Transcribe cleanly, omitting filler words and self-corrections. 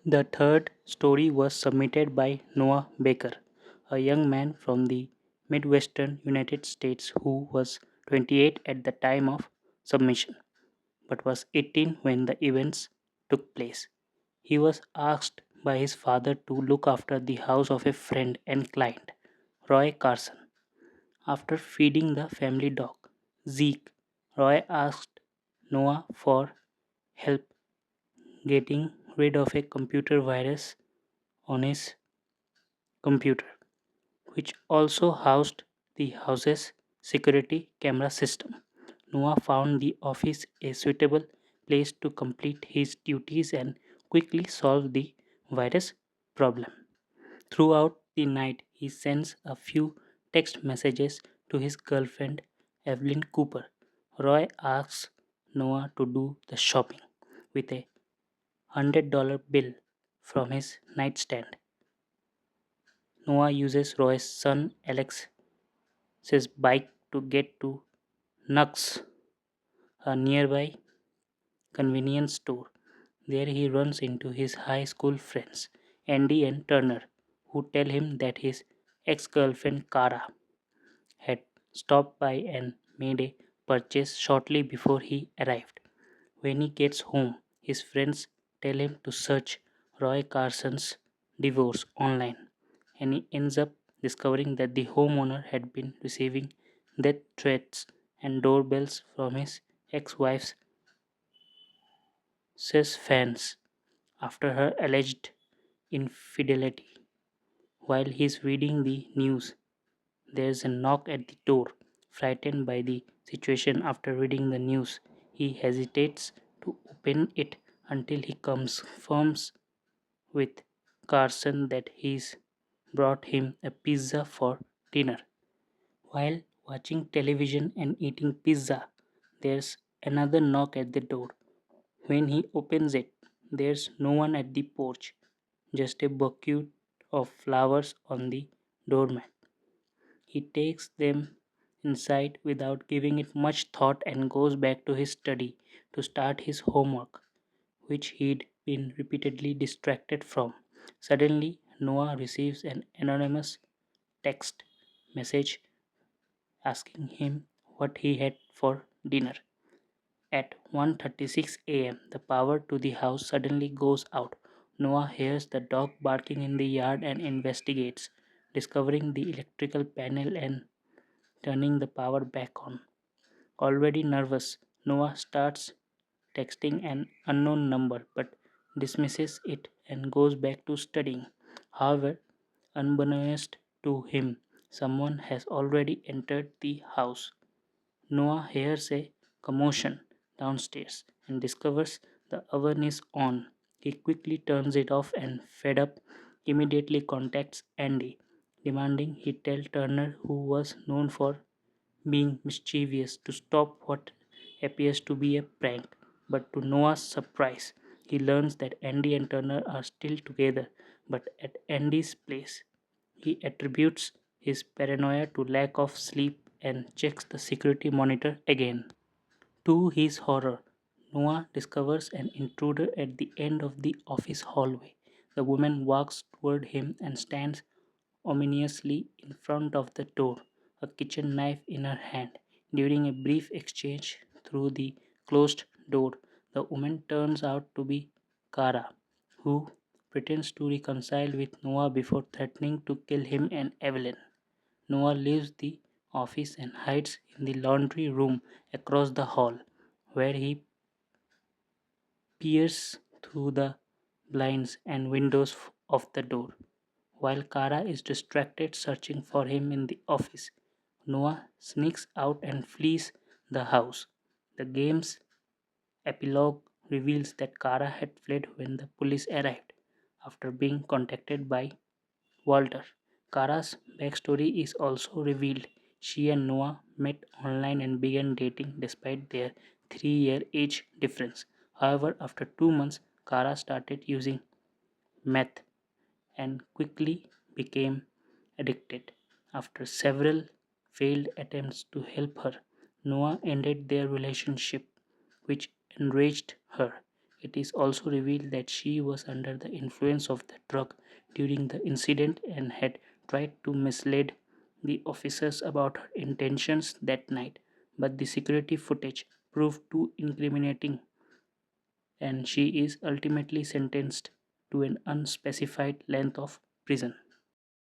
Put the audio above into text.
The third story was submitted by Noah Baker, a young man from the Midwestern United States who was 28 at the time of submission but was 18 when the events took place. He was asked by his father to look after the house of a friend and client, Roy Carson. After feeding the family dog, Zeke, Roy asked Noah for help getting rid of a computer virus on his computer, which also housed the house's security camera system. Noah found the office a suitable place to complete his duties and quickly solve the virus problem. Throughout the night, he sends a few text messages to his girlfriend, Evelyn Cooper. Roy asks Noah to do the shopping with a $100 bill from his nightstand. Noah uses Roy's son Alex's bike to get to Nux, a nearby convenience store. There he runs into his high school friends, Andy and Turner, who tell him that his ex girlfriend Kara had stopped by and made a purchase shortly before he arrived. When he gets home, his friends tell him to search Roy Carson's divorce online, and he ends up discovering that the homeowner had been receiving death threats and doorbells from his ex wife's fans after her alleged infidelity. While he's reading the news, there's a knock at the door. Frightened by the situation after reading the news, he hesitates to open it until he confirms with Carson that he's brought him a pizza for dinner. While watching television and eating pizza, there's another knock at the door. When he opens it, there's no one at the porch, just a bouquet of flowers on the doormat. He takes them inside without giving it much thought and goes back to his study to start his homework, which he'd been repeatedly distracted from. Suddenly, Noah receives an anonymous text message asking him what he had for dinner. At 1:36 a.m., the power to the house suddenly goes out. Noah hears the dog barking in the yard and investigates, discovering the electrical panel and turning the power back on. Already nervous, Noah starts texting an unknown number but dismisses it and goes back to studying. However, unbeknownst to him, someone has already entered the house. Noah hears a commotion downstairs and discovers the oven is on. He quickly turns it off and, fed up, immediately contacts Andy, demanding he tell Turner, who was known for being mischievous, to stop what appears to be a prank. But to Noah's surprise, he learns that Andy and Turner are still together, but at Andy's place. He attributes his paranoia to lack of sleep and checks the security monitor again. To his horror, Noah discovers an intruder at the end of the office hallway. The woman walks toward him and stands ominously in front of the door, a kitchen knife in her hand. During a brief exchange through the closed door, the woman turns out to be Kara, who pretends to reconcile with Noah before threatening to kill him and Evelyn. Noah leaves the office and hides in the laundry room across the hall, where he peers through the blinds and windows of the door. While Kara is distracted searching for him in the office, Noah sneaks out and flees the house. The game's epilogue reveals that Kara had fled when the police arrived after being contacted by Walter. Kara's backstory is also revealed. She and Noah met online and began dating despite their 3-year age difference. However, after 2 months, Kara started using meth and quickly became addicted. After several failed attempts to help her, Noah ended their relationship, which enraged her. It is also revealed that she was under the influence of the drug during the incident and had tried to mislead the officers about her intentions that night, but the security footage proved too incriminating and she is ultimately sentenced to an unspecified length of prison.